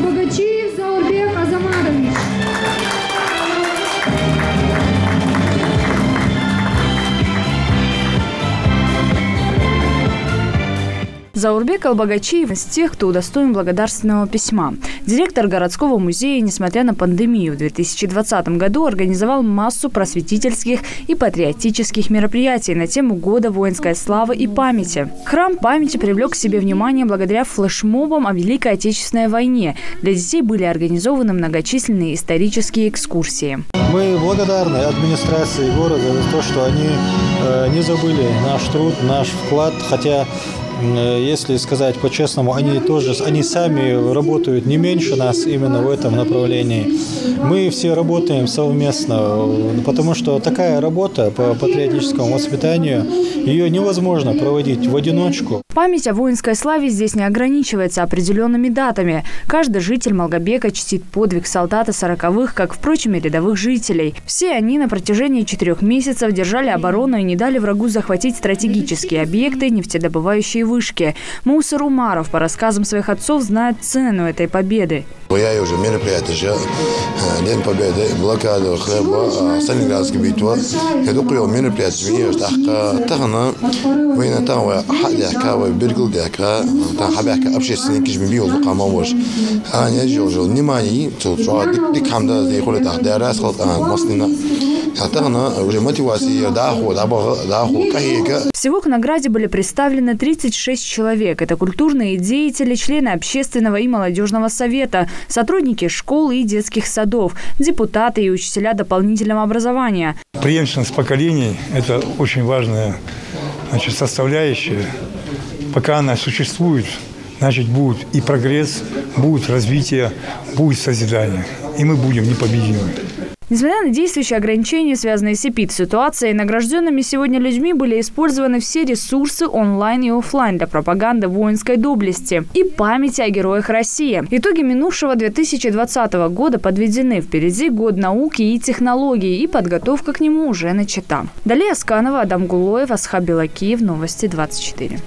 Колбагачиев Заурбек Азамадович. Заурбек Албагачиев из тех, кто удостоен благодарственного письма. Директор городского музея, несмотря на пандемию, в 2020 году организовал массу просветительских и патриотических мероприятий на тему Года воинской славы и памяти. Храм памяти привлек к себе внимание благодаря флешмобам о Великой Отечественной войне. Для детей были организованы многочисленные исторические экскурсии. Мы благодарны администрации города за то, что они не забыли наш труд, наш вклад, хотя, если сказать по-честному, они сами работают не меньше нас именно в этом направлении. Мы все работаем совместно, потому что такая работа по патриотическому воспитанию, ее невозможно проводить в одиночку. Память о воинской славе здесь не ограничивается определенными датами. Каждый житель Малгобека чтит подвиг солдата 40-х, как, впрочем, и рядовых жителей. Все они на протяжении 4 месяцев держали оборону и не дали врагу захватить стратегические объекты, нефтедобывающие вышки. Мусор Умаров, по рассказам своих отцов, знает цену этой победы. Я уже мероприятие, День Победы, блокаду хлеба, Сталинградская битва. Я думаю, мероприятие, тахна, война там, хадяка, биргулдяка, там хабяка, общественный кишмибил, камавош. Я жил, внимание, дикамда, дикхолы тахда, расход, маслина. Всего к награде были представлены 36 человек. Это культурные деятели, члены общественного и молодежного совета, сотрудники школ и детских садов, депутаты и учителя дополнительного образования. Преемственность поколений – это очень важная составляющая. Пока она существует, значит, будет и прогресс, будет развитие, будет созидание. И мы будем непобедимы. Несмотря на действующие ограничения, связанные с эпидситуацией, награжденными сегодня людьми были использованы все ресурсы онлайн и офлайн для пропаганды воинской доблести и памяти о героях России. Итоги минувшего 2020 года подведены. Впереди год науки и технологий, и подготовка к нему уже начата. Далее Асканова, Адам Гулоев, Асхаб Белакиев, Новости 24.